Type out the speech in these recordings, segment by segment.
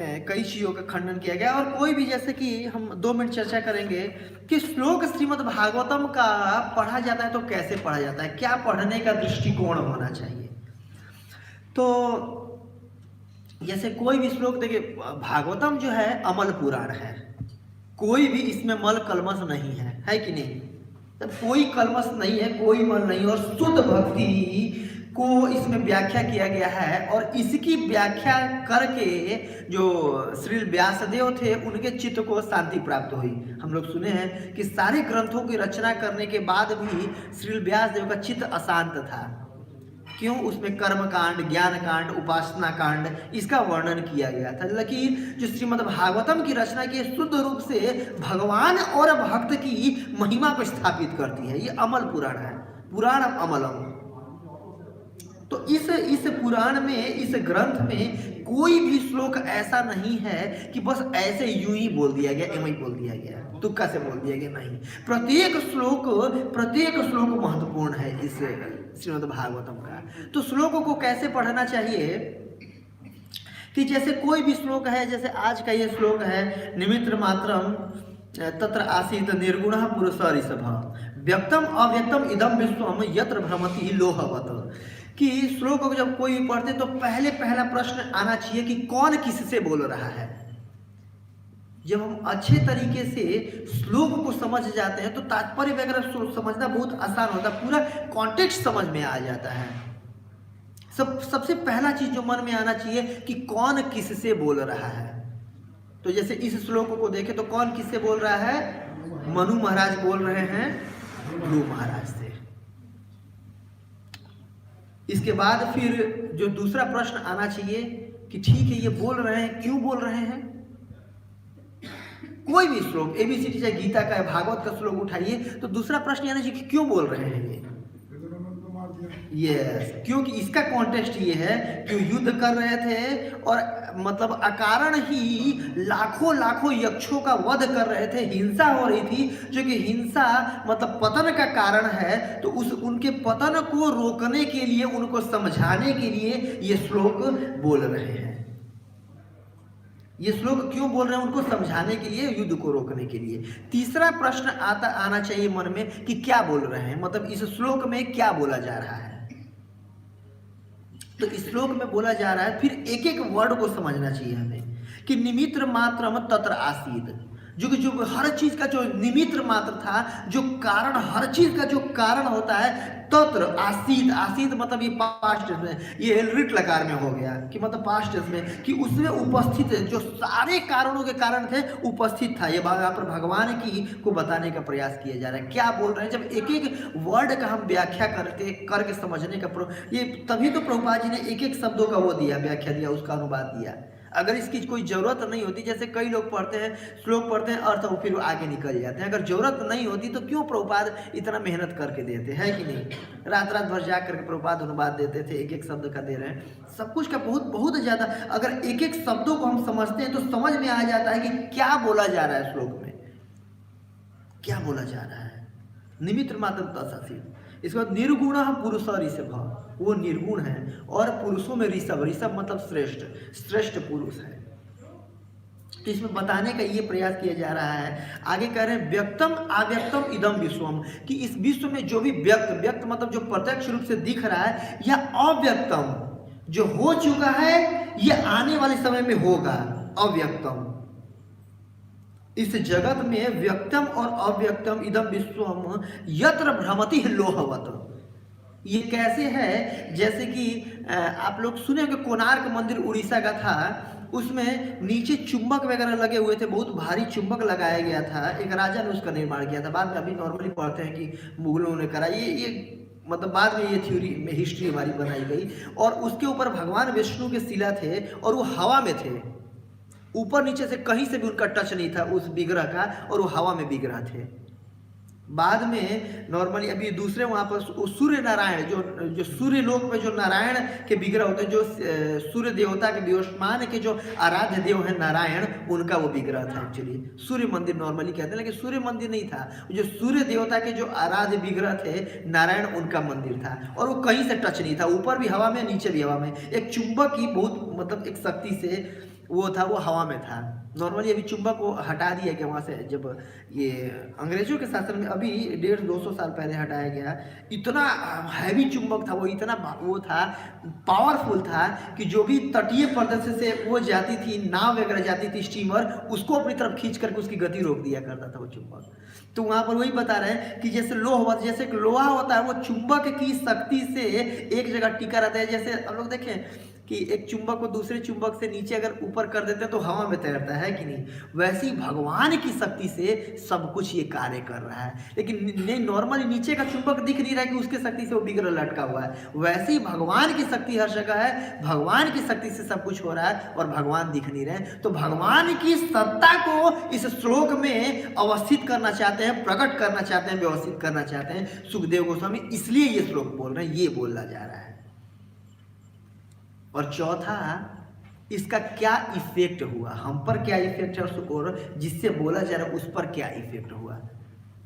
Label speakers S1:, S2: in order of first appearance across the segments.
S1: कई चीज़ों का खंडन किया गया और कोई भी, जैसे कि हम 2 मिनट चर्चा करेंगे कि श्लोक श्रीमद् भागवतम का पढ़ा जाता है तो कैसे पढ़ा जाता है, क्या पढ़ने का दृष्टिकोण होना चाहिए। तो जैसे कोई भी श्लोक देखिए, भागवतम जो है अमल पुराण है, कोई भी इसमें मल कलमश नहीं है कि नहीं। तब कोई कलमश नहीं है, कोई मल नहीं, और शुद्ध भक्ति को इसमें व्याख्या किया गया है। और इसकी व्याख्या करके जो श्री व्यासदेव थे उनके चित्त को शांति प्राप्त हुई। हम लोग सुने हैं कि सारे ग्रंथों की रचना करने के बाद भी श्री व्यासदेव का चित्त अशांत था। क्यों? उसमें कर्म कांड, ज्ञान कांड, उपासना कांड, इसका वर्णन किया गया था। लेकिन जो श्रीमद् भागवतम की रचना की शुद्ध रूप से भगवान और भक्त की महिमा को स्थापित करती है। ये अमल पुराण है, पुराण अमलम। तो इस पुराण में, इस ग्रंथ में कोई भी श्लोक ऐसा नहीं है कि बस ऐसे यूं ही बोल दिया गया, एवं ही बोल दिया गया, तुक्का से बोल दिया गया, नहीं। प्रत्येक श्लोक महत्वपूर्ण है इस श्रीमद् भागवतम का। तो श्लोकों को कैसे पढ़ना चाहिए कि जैसे कोई भी श्लोक है, जैसे आज का ये श्लोक है, निमित्र मात्रम तत्र आसीत निर्गुणः पुरुषः ऋषभः व्यक्तम अव्यक्तम इदम विश्वम यत्र भ्रमति लोहवत्। कि श्लोक को जब कोई भी पढ़ते तो पहला प्रश्न आना चाहिए कि कौन किससे बोल रहा है। जब हम अच्छे तरीके से श्लोक को समझ जाते हैं तो तात्पर्य वगैरह समझना बहुत आसान होता है, पूरा कॉन्टेक्स्ट समझ में आ जाता है। सबसे पहला चीज जो मन में आना चाहिए कि कौन किससे बोल रहा है। तो जैसे इस श्लोक को देखें तो कौन किससे बोल रहा है? मनु महाराज बोल रहे हैं ध्रुव महाराज से। इसके बाद फिर जो दूसरा प्रश्न आना चाहिए कि ठीक है, ये बोल रहे हैं, क्यों बोल रहे हैं। कोई भी श्लोक, एबीसीडी चाहे गीता का, भागवत का श्लोक उठाइए तो दूसरा प्रश्न आना चाहिए कि क्यों बोल रहे हैं ये। यस, क्योंकि इसका कॉन्टेक्स्ट ये है कि युद्ध कर रहे थे और मतलब अकारण ही लाखों यक्षों का वध कर रहे थे, हिंसा हो रही थी, जो कि हिंसा मतलब पतन का कारण है। तो उनके पतन को रोकने के लिए, उनको समझाने के लिए ये श्लोक बोल रहे हैं। ये श्लोक क्यों बोल रहे हैं? उनको समझाने के लिए, युद्ध को रोकने के लिए। तीसरा प्रश्न आना चाहिए मन में कि क्या बोल रहे हैं, मतलब इस श्लोक में क्या बोला जा रहा है। तो इस श्लोक में बोला जा रहा है, फिर एक एक वर्ड को समझना चाहिए हमें कि निमित्र मात्रम तत्र आसीत, जो हर चीज का जो निमित्र मात्र था, जो कारण, हर चीज का जो कारण होता है, तत्र आसीत। आसीत मतलब ये पास्ट टेंस में, ये रिट लकार में हो गया कि मतलब पास्ट टेंस में, कि उसमें उपस्थित है, जो सारे कारणों के कारण थे उपस्थित था। ये यहाँ पर भगवान की को बताने का प्रयास किया जा रहा है। क्या बोल रहे हैं? जब एक एक वर्ड का हम व्याख्या करके समझने का ये तभी तो प्रभुपाद जी ने एक एक शब्दों का वो दिया, व्याख्या दिया, उसका अनुवाद दिया। अगर इसकी कोई ज़रूरत नहीं होती, जैसे कई लोग पढ़ते हैं, श्लोक पढ़ते हैं, अर्थ और फिर आगे निकल जाते हैं। अगर ज़रूरत नहीं होती तो क्यों प्रभुपाद इतना मेहनत करके देते हैं कि नहीं। रात भर जा करके प्रभुपाद अनुवाद देते थे, एक एक शब्द का दे रहे हैं, सब कुछ का बहुत ज़्यादा। अगर एक एक शब्दों को हम समझते हैं तो समझ में आ जाता है कि क्या बोला जा रहा है श्लोक में, क्या बोला जा रहा है। निमित्र मात्र तत्सासी। इसके बाद निर्गुण पुरुष ऋषभ, वो निर्गुण है और पुरुषों में ऋषभ, ऋषभ मतलब श्रेष्ठ पुरुष है। तो इसमें बताने का ये प्रयास किया जा रहा है। आगे कह रहे हैं व्यक्तम अव्यक्तम इदम विश्वम, कि इस विश्व में जो भी व्यक्त मतलब जो प्रत्यक्ष रूप से दिख रहा है, या अव्यक्तम जो हो चुका है, ये आने वाले समय में होगा। अव्यक्तम, इस जगत में व्यक्तम और अव्यक्तम इदम विश्वम यत्र भ्रमति लोहवत्। ये कैसे है? जैसे कि आप लोग सुने कि कोणार्क मंदिर उड़ीसा का था, उसमें नीचे चुंबक वगैरह लगे हुए थे, बहुत भारी चुंबक लगाया गया था। एक राजा ने उसका निर्माण किया था। बाद में अभी नॉर्मली पढ़ते हैं कि मुगलों ने करा, ये मतलब बाद में ये थ्योरी में हिस्ट्री हमारी बनाई गई। और उसके ऊपर भगवान विष्णु के शिला थे और वो हवा में थे, ऊपर नीचे से कहीं से भी उनका टच नहीं था उस विग्रह का, और वो हवा में विग्रह थे। बाद में नॉर्मली अभी दूसरे वहाँ पर सूर्य नारायण, जो सूर्य लोक में जो नारायण के विग्रह होते हैं, जो सूर्य देवता के विवस्मान के जो आराध्य देव हैं नारायण, उनका वो विग्रह था। एक्चुअली सूर्य मंदिर नॉर्मली कहते हैं, लेकिन सूर्य मंदिर नहीं था। जो सूर्य देवता के जो आराध्य विग्रह थे नारायण, उनका मंदिर था, और वो कहीं से टच नहीं था, ऊपर भी हवा में नीचे भी हवा में। एक चुंबक की बहुत मतलब एक शक्ति से वो था वो हवा में था। नॉर्मली अभी चुंबक को हटा दिया गया वहाँ से, जब ये अंग्रेजों के शासन में अभी 150-200 साल पहले हटाया गया। इतना हैवी चुंबक था वो, इतना वो था, पावरफुल था कि जो भी तटीय प्रदेश से वो जाती थी, नाव वगैरह जाती थी, स्टीमर, उसको अपनी तरफ खींच करके उसकी गति रोक दिया करता था वो चुंबक। तो वहाँ पर वही बता रहे हैं कि जैसे जैसे एक लोहा होता है, वो चुंबक की शक्ति से एक जगह टिका रहता है। जैसे हम लोग देखें कि एक चुंबक को दूसरे चुंबक से नीचे अगर ऊपर कर देते हैं तो हवा में तैरता है कि नहीं, वैसे ही भगवान की शक्ति से सब कुछ ये कार्य कर रहा है। लेकिन नॉर्मली नीचे का चुंबक दिख नहीं रहा है कि उसके शक्ति से वो बिगड़ लटका हुआ है, वैसे ही भगवान की शक्ति हर जगह है, भगवान की शक्ति से सब कुछ हो रहा है और भगवान दिख नहीं रहे। तो भगवान की सत्ता को इस श्लोक में अवस्थित करना चाहते हैं, प्रकट करना चाहते हैं, व्यवस्थित करना चाहते हैं सुखदेव गोस्वामी, इसलिए ये श्लोक बोल रहे हैं, ये बोला जा रहा है। और चौथा, इसका क्या इफेक्ट हुआ, हम पर क्या इफेक्ट है, और जिससे बोला जा रहा है उस पर क्या इफेक्ट हुआ,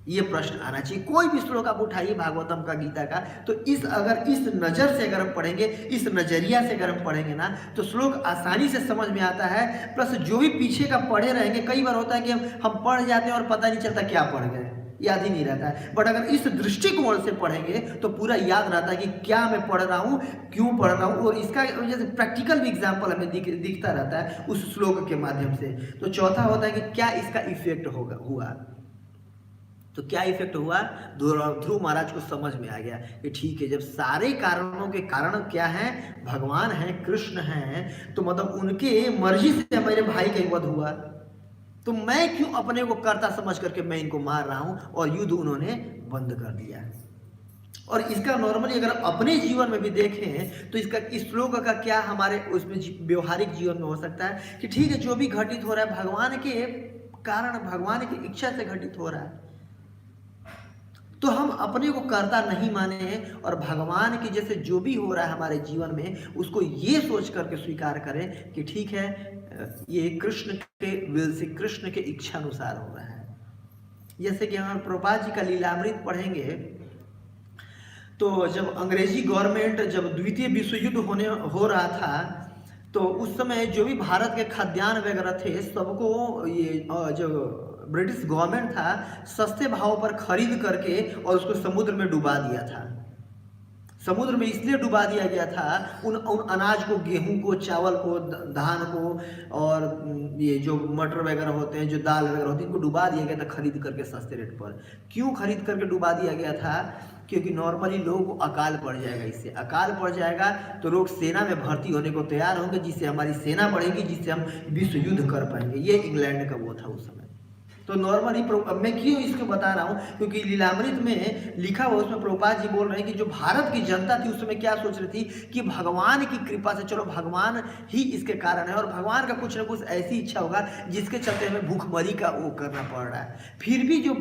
S1: ये प्रश्न आना चाहिए। कोई भी श्लोक आप उठाइए भागवतम का, गीता का, तो इस नज़र से अगर हम पढ़ेंगे, इस नज़रिया से अगर हम पढ़ेंगे ना, तो श्लोक आसानी से समझ में आता है। प्लस जो भी पीछे का पढ़े रहेंगे, कई बार होता है कि हम पढ़ जाते हैं और पता नहीं चलता क्या पढ़ गए, याद ही नहीं रहता है। बट अगर इस दृष्टिकोण से पढ़ेंगे तो पूरा याद रहता है कि क्या मैं पढ़ रहा हूँ, क्यों पढ़ रहा हूँ, और इसका जैसे प्रैक्टिकल भी एग्जाम्पल हमें दिखता रहता है उस श्लोक के माध्यम से। तो चौथा होता है कि क्या इसका इफेक्ट हुआ। तो क्या इफेक्ट हुआ, ध्रुव महाराज को समझ में आ गया कि ठीक है, जब सारे कारणों के कारण क्या है, भगवान है, कृष्ण है, तो मतलब उनके मर्जी से मेरे भाई का वध हुआ, तो मैं क्यों अपने को कर्ता समझ करके मैं इनको मार रहा हूं, और युद्ध उन्होंने बंद कर दिया। और इसका नॉर्मली अगर अपने जीवन में भी देखें तो इसका, इस श्लोक का क्या हमारे उसमें व्यवहारिक जीवन में हो सकता है कि ठीक है, जो भी घटित हो रहा है भगवान के कारण, भगवान की इच्छा से घटित हो रहा है, तो हम अपने को कर्ता नहीं माने और भगवान की जैसे जो भी हो रहा है हमारे जीवन में, उसको ये सोच करके स्वीकार करें कि ठीक है, ये कृष्ण के विल से, कृष्ण के इच्छा अनुसार हो रहा है। जैसे कि हम प्रभुपाद जी का लीलामृत पढ़ेंगे, तो जब अंग्रेजी गवर्नमेंट, जब द्वितीय विश्व युद्ध हो रहा था, तो उस समय जो भी भारत के खाद्यान्न वगैरह थे, सबको ये जो ब्रिटिश गवर्नमेंट था, सस्ते भाव पर खरीद करके और उसको समुद्र में डुबा दिया था। समुद्र में इसलिए डुबा दिया गया था, उन अनाज को, गेहूं को, चावल को, धान को, और ये जो मटर वगैरह होते हैं, जो दाल वगैरह होती है, इनको डुबा दिया गया था खरीद करके सस्ते रेट पर। क्यों खरीद करके डुबा दिया गया था, क्योंकि नॉर्मली लोगों को अकाल पड़ जाएगा, इससे अकाल पड़ जाएगा तो लोग सेना में भर्ती होने को तैयार होंगे, जिससे हमारी सेना बढ़ेगी, जिससे हम विश्व युद्ध कर पाएंगे। ये इंग्लैंड का वो था उस समय। तो नॉर्मली मैं क्यों इसको बता रहा हूँ, क्योंकि लीलामृत में लिखा हुआ, उसमें प्रभुपाद जी बोल रहे हैं कि जो भारत की जनता थी उस समय क्या सोच रही थी कि भगवान की कृपा से, चलो भगवान ही इसके कारण है, और भगवान का कुछ ना कुछ ऐसी इच्छा होगा जिसके चलते हमें भूखमरी का वो करना पड़ रहा है। फिर भी जो